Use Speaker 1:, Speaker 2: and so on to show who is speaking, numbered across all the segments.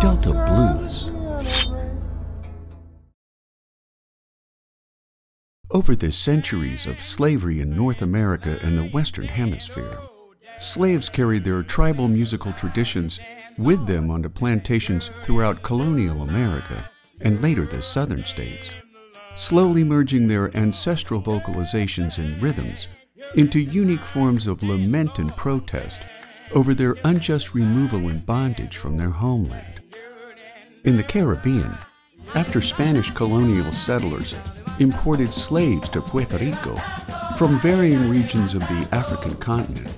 Speaker 1: Delta Blues. Over the centuries of slavery in North America and the Western Hemisphere, slaves carried their tribal musical traditions with them onto plantations throughout colonial America and later the southern states, slowly merging their ancestral vocalizations and rhythms into unique forms of lament and protest over their unjust removal and bondage from their homeland. In the Caribbean, after Spanish colonial settlers imported slaves to Puerto Rico from varying regions of the African continent,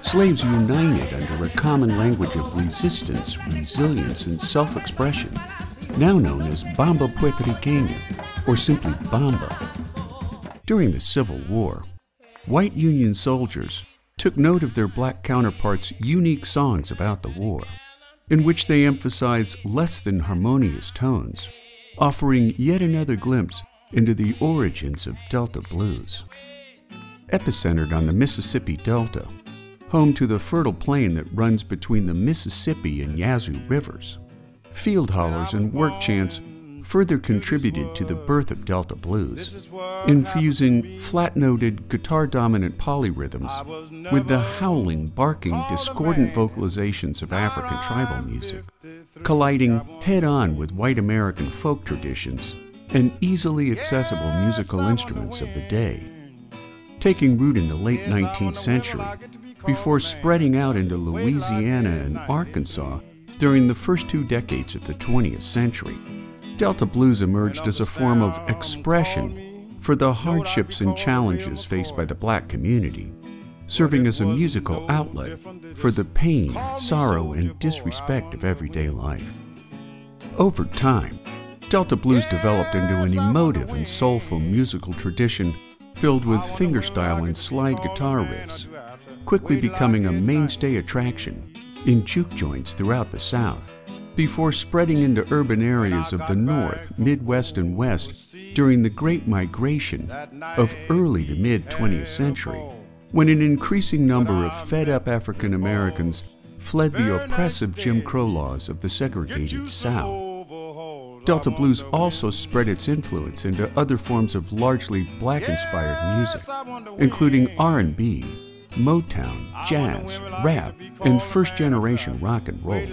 Speaker 1: slaves united under a common language of resistance, resilience, and self-expression, now known as Bamba Puertorriqueña, or simply Bamba. During the Civil War, white Union soldiers took note of their black counterparts' unique songs about the war, in which they emphasize less than harmonious tones, offering yet another glimpse into the origins of Delta Blues. Epicentered on the Mississippi Delta, home to the fertile plain that runs between the Mississippi and Yazoo rivers, field hollers and work chants further contributed to the birth of Delta Blues, infusing flat-noted, guitar-dominant polyrhythms with the howling, barking, discordant vocalizations of African tribal music, colliding head-on with white American folk traditions and easily accessible musical instruments of the day. Taking root in the late 19th century, before spreading out into Louisiana and Arkansas during the first 2 decades of the 20th century, Delta Blues emerged as a form of expression for the hardships and challenges faced by the black community, serving as a musical outlet for the pain, sorrow, and disrespect of everyday life. Over time, Delta Blues developed into an emotive and soulful musical tradition filled with fingerstyle and slide guitar riffs, quickly becoming a mainstay attraction in juke joints throughout the South, before spreading into urban areas of the North, Midwest, and West during the Great Migration of early to mid-20th century, when an increasing number of fed-up African Americans fled the oppressive Jim Crow laws of the segregated South. Delta Blues also spread its influence into other forms of largely black-inspired music, including R&B, Motown, jazz, rap, and first-generation rock and roll,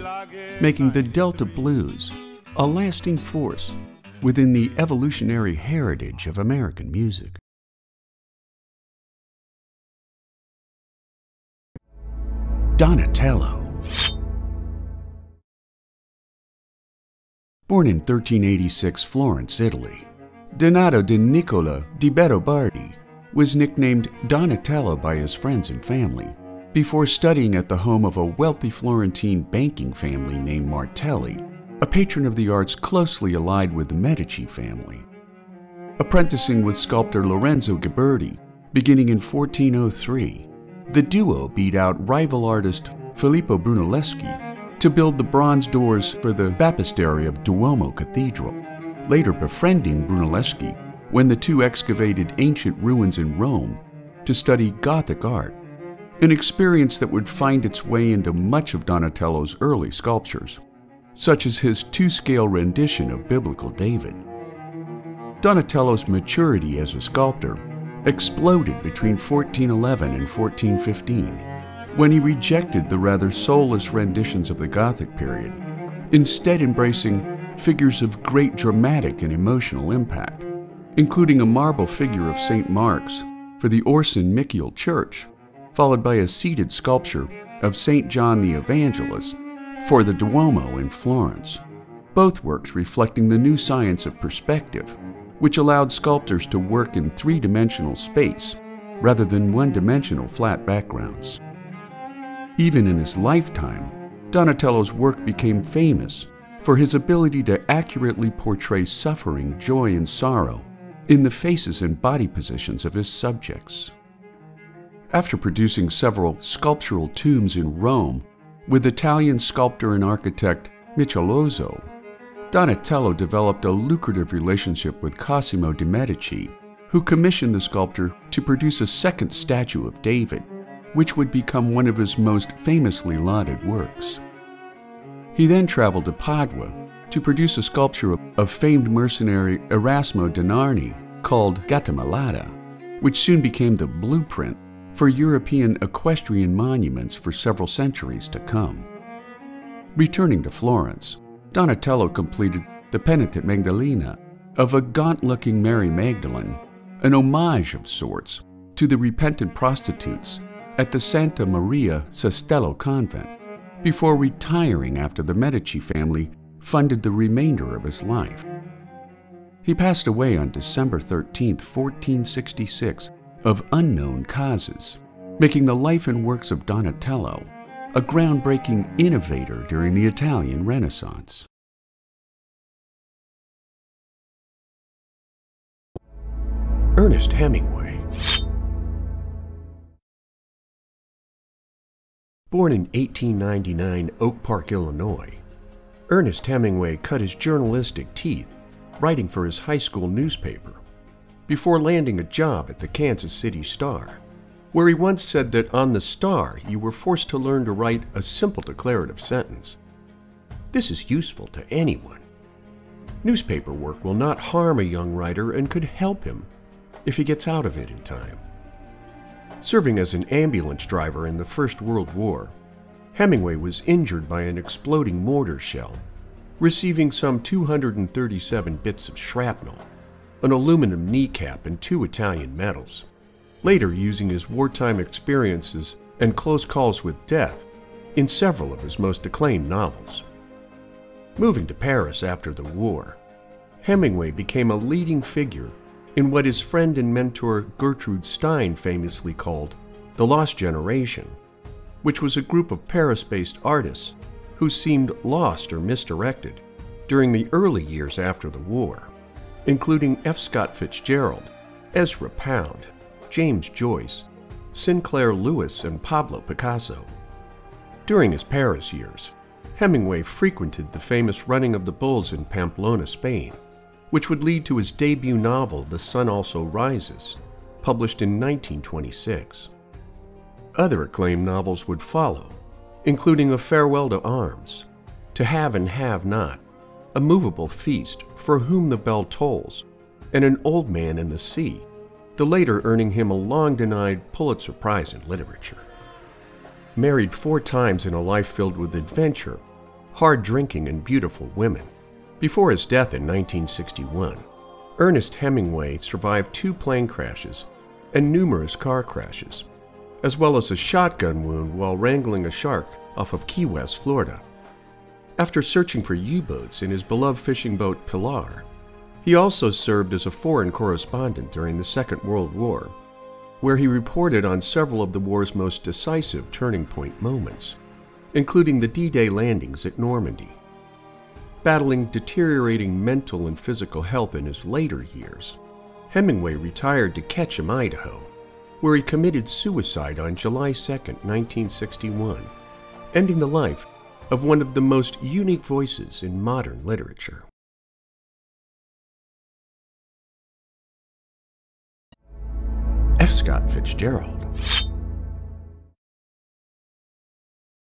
Speaker 1: making the Delta Blues a lasting force within the evolutionary heritage of American music. Donatello. Born in 1386 Florence, Italy, Donato di Nicola di Berobardi was nicknamed Donatello by his friends and family, before studying at the home of a wealthy Florentine banking family named Martelli, a patron of the arts closely allied with the Medici family. Apprenticing with sculptor Lorenzo Ghiberti, beginning in 1403, the duo beat out rival artist Filippo Brunelleschi to build the bronze doors for the baptistery of Duomo Cathedral, later befriending Brunelleschi when the two excavated ancient ruins in Rome to study Gothic art, an experience that would find its way into much of Donatello's early sculptures, such as his 2-scale rendition of biblical David. Donatello's maturity as a sculptor exploded between 1411 and 1415, when he rejected the rather soulless renditions of the Gothic period, instead embracing figures of great dramatic and emotional impact, including a marble figure of St. Mark's for the Orson Michiel Church, followed by a seated sculpture of St. John the Evangelist for the Duomo in Florence, both works reflecting the new science of perspective, which allowed sculptors to work in 3-dimensional space rather than 1-dimensional flat backgrounds. Even in his lifetime, Donatello's work became famous for his ability to accurately portray suffering, joy, and sorrow in the faces and body positions of his subjects. After producing several sculptural tombs in Rome with Italian sculptor and architect Michelozzo, Donatello developed a lucrative relationship with Cosimo de' Medici, who commissioned the sculptor to produce a second statue of David, which would become one of his most famously lauded works. He then traveled to Padua to produce a sculpture of famed mercenary Erasmo da Narni called Gattamelata, which soon became the blueprint for European equestrian monuments for several centuries to come. Returning to Florence, Donatello completed the Penitent Magdalena of a gaunt-looking Mary Magdalene, an homage of sorts to the repentant prostitutes at the Santa Maria Cestello convent, before retiring after the Medici family funded the remainder of his life. He passed away on December 13, 1466, of unknown causes, making the life and works of Donatello a groundbreaking innovator during the Italian Renaissance.
Speaker 2: Ernest Hemingway. Born in 1899, Oak Park, Illinois, Ernest Hemingway cut his journalistic teeth writing for his high school newspaper before landing a job at the Kansas City Star, where he once said that on the Star you were forced to learn to write a simple declarative sentence. This is useful to anyone. Newspaper work will not harm a young writer and could help him if he gets out of it in time. Serving as an ambulance driver in the First World War, Hemingway was injured by an exploding mortar shell, receiving some 237 bits of shrapnel, an aluminum kneecap, and 2 Italian medals, later using his wartime experiences and close calls with death in several of his most acclaimed novels. Moving to Paris after the war, Hemingway became a leading figure in what his friend and mentor Gertrude Stein famously called the Lost Generation, which was a group of Paris-based artists who seemed lost or misdirected during the early years after the war, including F. Scott Fitzgerald, Ezra Pound, James Joyce, Sinclair Lewis, and Pablo Picasso. During his Paris years, Hemingway frequented the famous Running of the Bulls in Pamplona, Spain, which would lead to his debut novel, The Sun Also Rises, published in 1926. Other acclaimed novels would follow, including A Farewell to Arms, To Have and Have Not, A Movable Feast, For Whom the Bell Tolls, and An Old Man in the Sea, the later earning him a long-denied Pulitzer Prize in Literature. Married 4 times in a life filled with adventure, hard drinking, and beautiful women, before his death in 1961, Ernest Hemingway survived 2 plane crashes and numerous car crashes, as well as a shotgun wound while wrangling a shark off of Key West, Florida. After searching for U-boats in his beloved fishing boat Pilar, he also served as a foreign correspondent during the Second World War, where he reported on several of the war's most decisive turning point moments, including the D-Day landings at Normandy. Battling deteriorating mental and physical health in his later years, Hemingway retired to Ketchum, Idaho, where he committed suicide on July 2, 1961, ending the life of one of the most unique voices in modern literature. F. Scott Fitzgerald.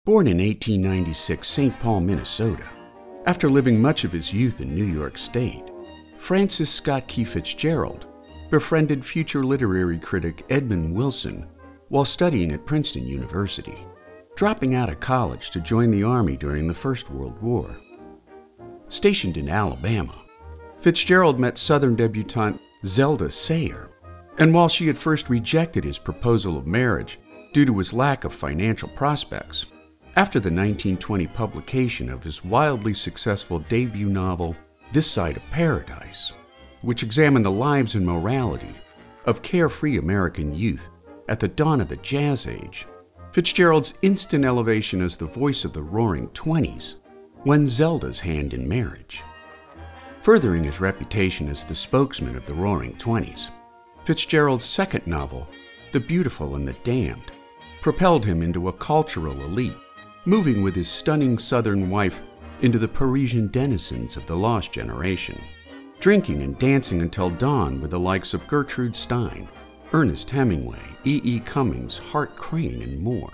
Speaker 2: Born in 1896, St. Paul, Minnesota, after living much of his youth in New York State, Francis Scott Key Fitzgerald befriended future literary critic Edmund Wilson while studying at Princeton University, dropping out of college to join the Army during the First World War. Stationed in Alabama, Fitzgerald met Southern debutante Zelda Sayer, and while she had first rejected his proposal of marriage due to his lack of financial prospects, after the 1920 publication of his wildly successful debut novel, This Side of Paradise, which examined the lives and morality of carefree American youth at the dawn of the Jazz Age, Fitzgerald's instant elevation as the voice of the Roaring Twenties won Zelda's hand in marriage. Furthering his reputation as the spokesman of the Roaring Twenties, Fitzgerald's second novel, The Beautiful and the Damned, propelled him into a cultural elite, moving with his stunning Southern wife into the Parisian denizens of the Lost Generation, drinking and dancing until dawn with the likes of Gertrude Stein, Ernest Hemingway, E.E. Cummings, Hart Crane, and more.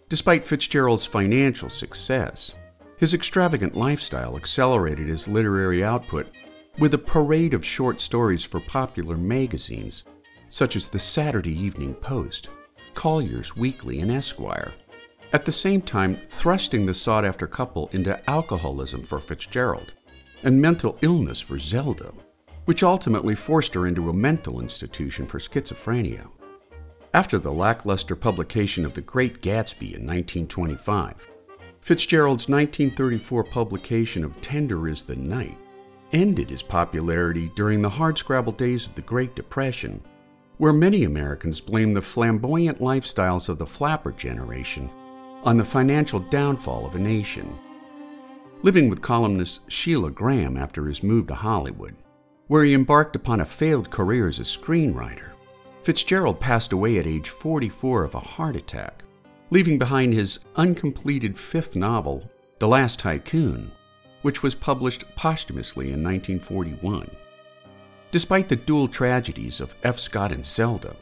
Speaker 2: Despite Fitzgerald's financial success,
Speaker 1: His extravagant lifestyle accelerated his literary output with a parade of short stories for popular magazines, such as the Saturday Evening Post, Collier's Weekly, and Esquire, at the same time thrusting the sought-after couple into alcoholism for Fitzgerald and mental illness for Zelda, which ultimately forced her into a mental institution for schizophrenia. After the lackluster publication of The Great Gatsby in 1925, Fitzgerald's 1934 publication of Tender is the Night ended his popularity during the hardscrabble days of the Great Depression, where many Americans blamed the flamboyant lifestyles of the flapper generation on the financial downfall of a nation. Living with columnist Sheila Graham after his move to Hollywood, where he embarked upon a failed career as a screenwriter, Fitzgerald passed away at age 44 of a heart attack, leaving behind his uncompleted fifth novel, The Last Tycoon, which was published posthumously in 1941. Despite the dual tragedies of F. Scott and Zelda,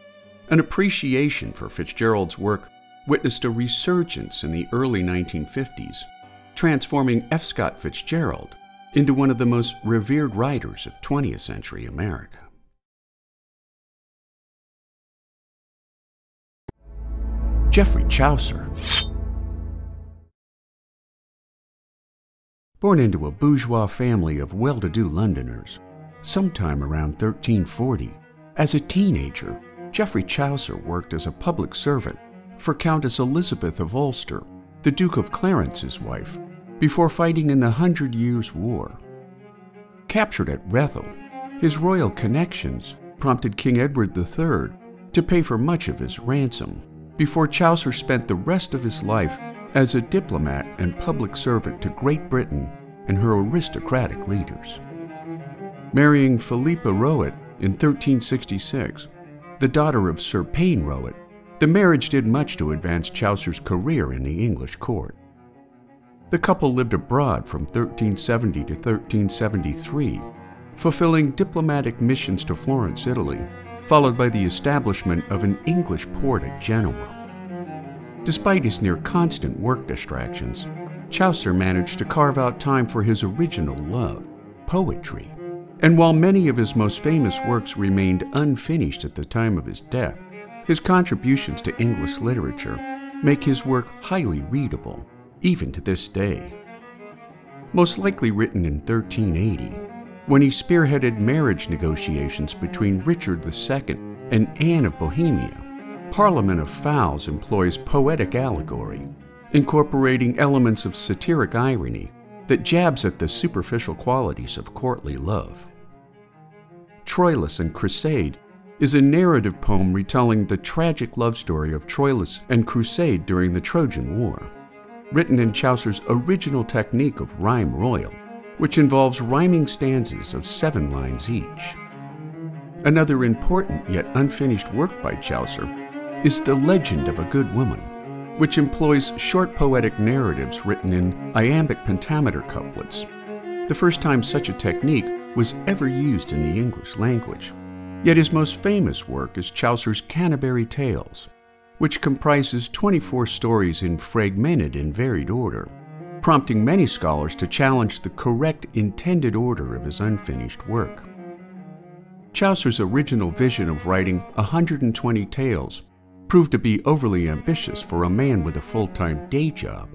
Speaker 1: an appreciation for Fitzgerald's work witnessed a resurgence in the early 1950s, transforming F. Scott Fitzgerald into one of the most revered writers of 20th century America. Geoffrey Chaucer. Born into a bourgeois family of well-to-do Londoners, sometime around 1340, as a teenager, Geoffrey Chaucer worked as a public servant for Countess Elizabeth of Ulster, the Duke of Clarence's wife, before fighting in the 100 Years' War. Captured at Rethel, his royal connections prompted King Edward III to pay for much of his ransom, before Chaucer spent the rest of his life as a diplomat and public servant to Great Britain and her aristocratic leaders. Marrying Philippa Rowett in 1366, the daughter of Sir Payne Rowett, the marriage did much to advance Chaucer's career in the English court. The couple lived abroad from 1370 to 1373, fulfilling diplomatic missions to Florence, Italy, followed by the establishment of an English port at Genoa. Despite his near-constant work distractions, Chaucer managed to carve out time for his original love, poetry. And while many of his most famous works remained unfinished at the time of his death, his contributions to English literature make his work highly readable, even to this day. Most likely written in 1380, when he spearheaded marriage negotiations between Richard II and Anne of Bohemia, Parliament of Fowls employs poetic allegory, incorporating elements of satiric irony that jabs at the superficial qualities of courtly love. Troilus and Crusade is a narrative poem retelling the tragic love story of Troilus and Crusade during the Trojan War, written in Chaucer's original technique of rhyme royal, which involves rhyming stanzas of 7 lines each. Another important yet unfinished work by Chaucer is The Legend of a Good Woman, which employs short poetic narratives written in iambic pentameter couplets, the first time such a technique was ever used in the English language. Yet his most famous work is Chaucer's Canterbury Tales, which comprises 24 stories in fragmented and varied order, prompting many scholars to challenge the correct intended order of his unfinished work. Chaucer's original vision of writing 120 tales proved to be overly ambitious for a man with a full-time day job,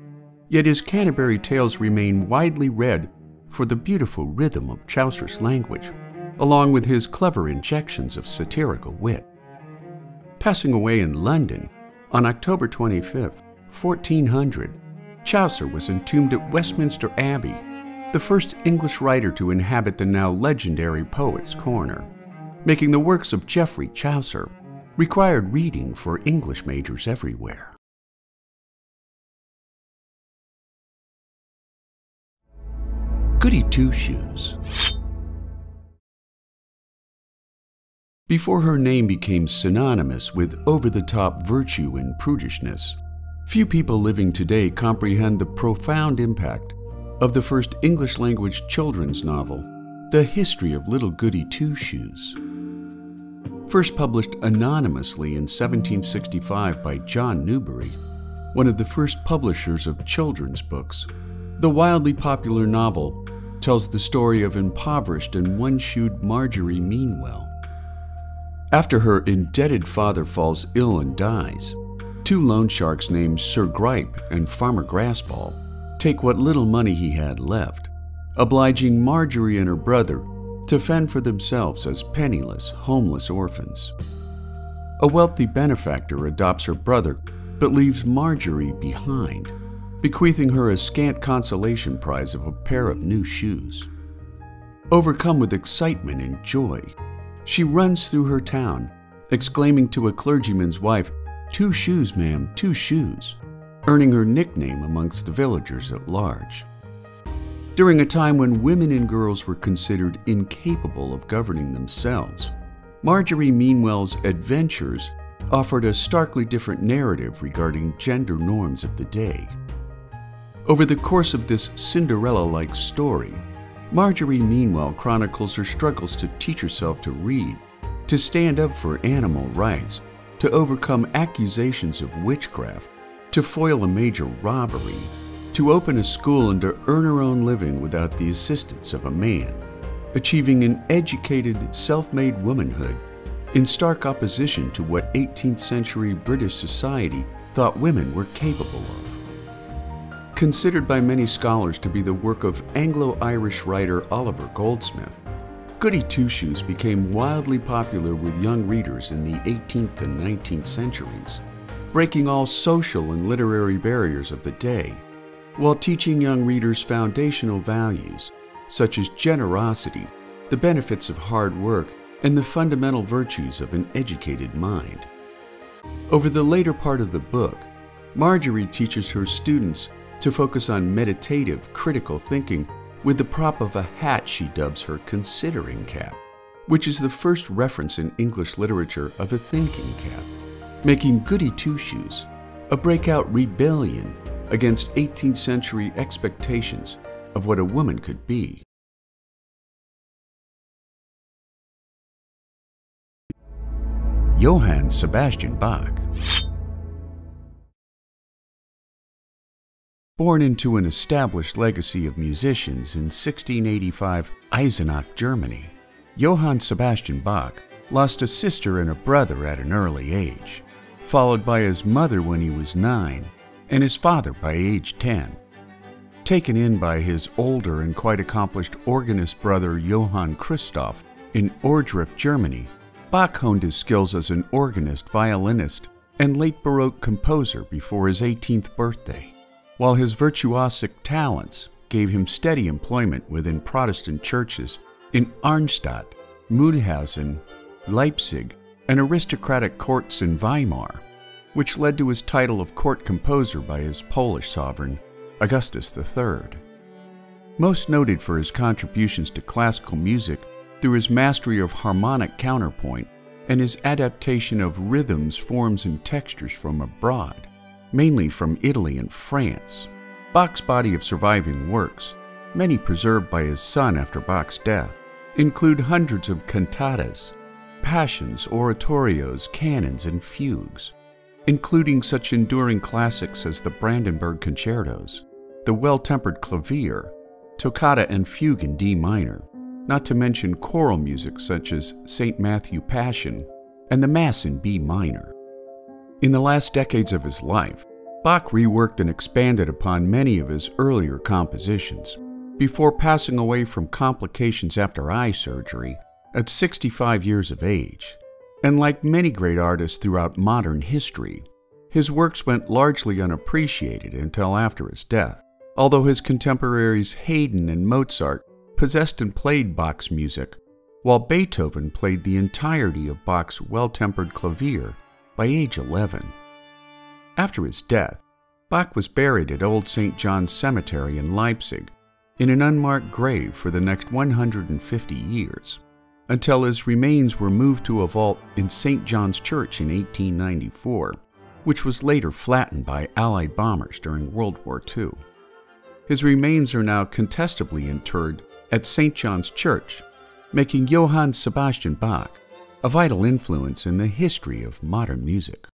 Speaker 1: yet his Canterbury Tales remain widely read for the beautiful rhythm of Chaucer's language, along with his clever injections of satirical wit. Passing away in London on October 25, 1400, Chaucer was entombed at Westminster Abbey, the first English writer to inhabit the now legendary Poets' Corner, making the works of Geoffrey Chaucer required reading for English majors everywhere. Goody Two-Shoes. Before her name became synonymous with over-the-top virtue and prudishness, few people living today comprehend the profound impact of the first English-language children's novel, The History of Little Goody Two-Shoes. First published anonymously in 1765 by John Newbery, one of the first publishers of children's books, The wildly popular novel tells the story of impoverished and one-shoed Marjorie Meanwell. After her indebted father falls ill and dies, two loan sharks named Sir Gripe and Farmer Grassball take what little money he had left, obliging Marjorie and her brother to fend for themselves as penniless, homeless orphans. A wealthy benefactor adopts her brother but leaves Marjorie behind, bequeathing her a scant consolation prize of a pair of new shoes. Overcome with excitement and joy, she runs through her town, exclaiming to a clergyman's wife, "Two shoes, ma'am, 2 shoes," earning her nickname amongst the villagers at large. During a time when women and girls were considered incapable of governing themselves, Marjorie Meanwell's adventures offered a starkly different narrative regarding gender norms of the day. Over the course of this Cinderella-like story, Marjorie Meanwell chronicles her struggles to teach herself to read, to stand up for animal rights, to overcome accusations of witchcraft, to foil a major robbery, to open a school and to earn her own living without the assistance of a man, achieving an educated, self-made womanhood in stark opposition to what 18th century British society thought women were capable of. Considered by many scholars to be the work of Anglo-Irish writer Oliver Goldsmith, Goody Two-Shoes became wildly popular with young readers in the 18th and 19th centuries, breaking all social and literary barriers of the day, while teaching young readers foundational values such as generosity, the benefits of hard work, and the fundamental virtues of an educated mind. Over the later part of the book, Marjorie teaches her students to focus on meditative, critical thinking with the prop of a hat she dubs her considering cap, which is the first reference in English literature of a thinking cap, making Goody Two-Shoes a breakout rebellion against 18th century expectations of what a woman could be. Johann Sebastian Bach. Born into an established legacy of musicians in 1685 Eisenach, Germany, Johann Sebastian Bach lost a sister and a brother at an early age, followed by his mother when he was 9 and his father by age 10. Taken in by his older and quite accomplished organist brother Johann Christoph in Ohrdruf, Germany, Bach honed his skills as an organist, violinist, and late Baroque composer before his 18th birthday, while his virtuosic talents gave him steady employment within Protestant churches in Arnstadt, Mühlhausen, Leipzig, and aristocratic courts in Weimar, which led to his title of court composer by his Polish sovereign, Augustus III. Most noted for his contributions to classical music through his mastery of harmonic counterpoint and his adaptation of rhythms, forms, and textures from abroad, mainly from Italy and France. Bach's body of surviving works, many preserved by his son after Bach's death, include hundreds of cantatas, passions, oratorios, canons, and fugues, including such enduring classics as the Brandenburg Concertos, the Well-Tempered Clavier, Toccata and Fugue in D minor, not to mention choral music such as St. Matthew Passion and the Mass in B minor. In the last decades of his life, Bach reworked and expanded upon many of his earlier compositions, before passing away from complications after eye surgery at 65 years of age. And like many great artists throughout modern history, his works went largely unappreciated until after his death, although his contemporaries Haydn and Mozart possessed and played Bach's music, while Beethoven played the entirety of Bach's Well-Tempered Clavier by age 11. After his death, Bach was buried at Old St. John's Cemetery in Leipzig in an unmarked grave for the next 150 years, until his remains were moved to a vault in St. John's Church in 1894, which was later flattened by Allied bombers during World War II. His remains are now contestably interred at St. John's Church, making Johann Sebastian Bach a vital influence in the history of modern music.